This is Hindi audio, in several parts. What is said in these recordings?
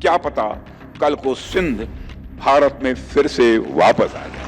क्या पता कल को सिंध भारत में फिर से वापस आ जाए।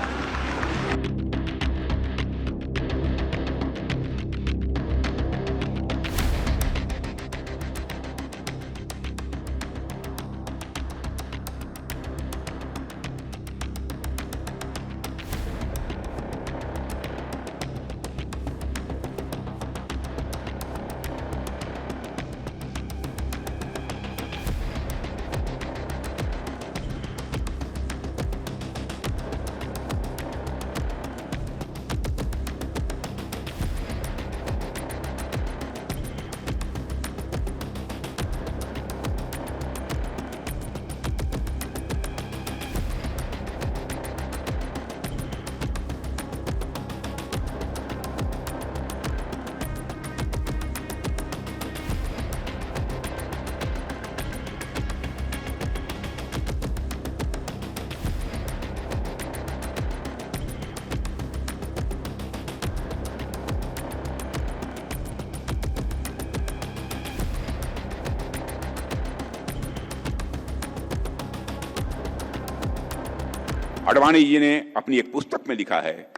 अडवाणी जी ने अपनी एक पुस्तक में लिखा है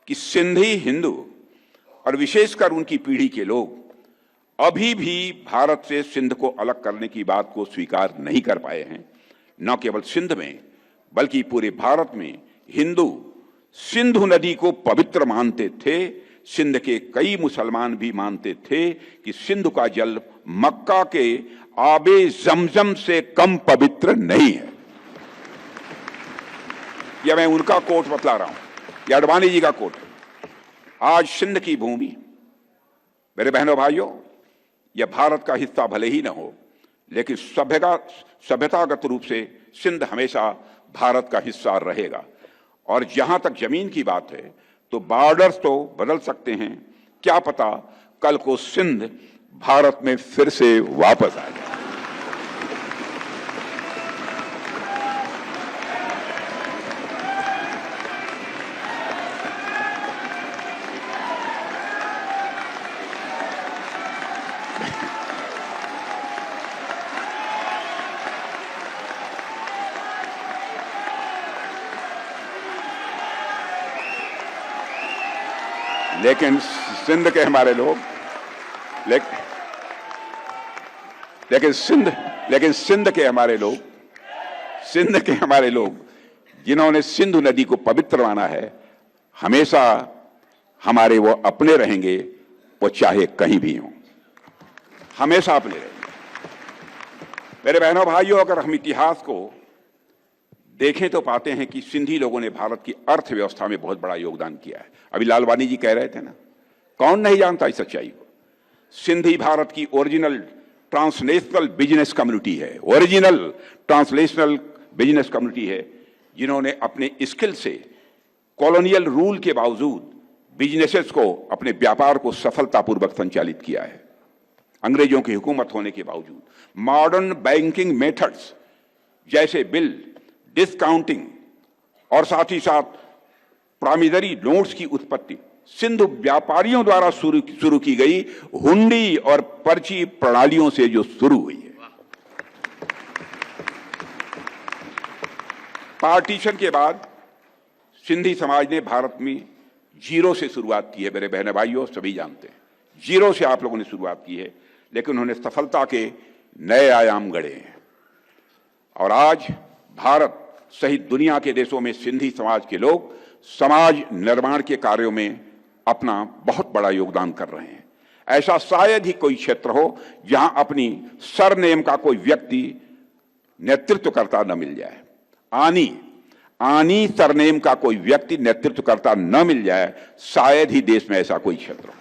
कि सिंधी हिंदू और विशेषकर उनकी पीढ़ी के लोग अभी भी भारत से सिंध को अलग करने की बात को स्वीकार नहीं कर पाए हैं। न केवल सिंध में बल्कि पूरे भारत में हिंदू सिंधु नदी को पवित्र मानते थे। सिंध के कई मुसलमान भी मानते थे कि सिंधु का जल मक्का के आबे जमजम से कम पवित्र नहीं है। यह मैं उनका कोट बतला रहा हूं, यह अडवाणी जी का कोट। आज सिंध की भूमि, मेरे बहनों भाइयों, यह भारत का हिस्सा भले ही न हो, लेकिन सभ्यतागत रूप से सिंध हमेशा भारत का हिस्सा रहेगा। और जहां तक जमीन की बात है तो बॉर्डर्स तो बदल सकते हैं, क्या पता कल को सिंध भारत में फिर से वापस आ जाए। लेकिन सिंध के हमारे लोग लेकिन सिंध के हमारे लोग जिन्होंने सिंधु नदी को पवित्र माना है, हमेशा हमारे वो अपने रहेंगे, वो चाहे कहीं भी हों, हमेशा अपने रहेंगे। मेरे बहनों भाइयों, अगर हम इतिहास को देखें तो पाते हैं कि सिंधी लोगों ने भारत की अर्थव्यवस्था में बहुत बड़ा योगदान किया है। अभी लालवानी जी कह रहे थे ना, कौन नहीं जानता इस सच्चाई को। सिंधी भारत की ओरिजिनल ट्रांसनेशनल बिजनेस कम्युनिटी है, ओरिजिनल ट्रांसलेशनल बिजनेस कम्युनिटी है, जिन्होंने अपने स्किल से कॉलोनियल रूल के बावजूद बिजनेसेस को, अपने व्यापार को सफलतापूर्वक संचालित किया है। अंग्रेजों की हुकूमत होने के बावजूद मॉडर्न बैंकिंग मेथड्स जैसे बिल डिस्काउंटिंग और साथ ही साथ प्रामिजरी नोट्स की उत्पत्ति सिंधु व्यापारियों द्वारा शुरू की गई हुंडी और पर्ची प्रणालियों से जो शुरू हुई है। पार्टीशन के बाद सिंधी समाज ने भारत में जीरो से शुरुआत की है। मेरे बहन भाइयों, सभी जानते हैं, जीरो से आप लोगों ने शुरुआत की है, लेकिन उन्होंने सफलता के नए आयाम गढ़े हैं। और आज भारत सहित दुनिया के देशों में सिंधी समाज के लोग समाज निर्माण के कार्यों में अपना बहुत बड़ा योगदान कर रहे हैं। ऐसा शायद ही कोई क्षेत्र हो जहां अपनी सरनेम का कोई व्यक्ति नेतृत्व करता न मिल जाए। आनी सरनेम का कोई व्यक्ति नेतृत्व करता न मिल जाए, शायद ही देश में ऐसा कोई क्षेत्र हो।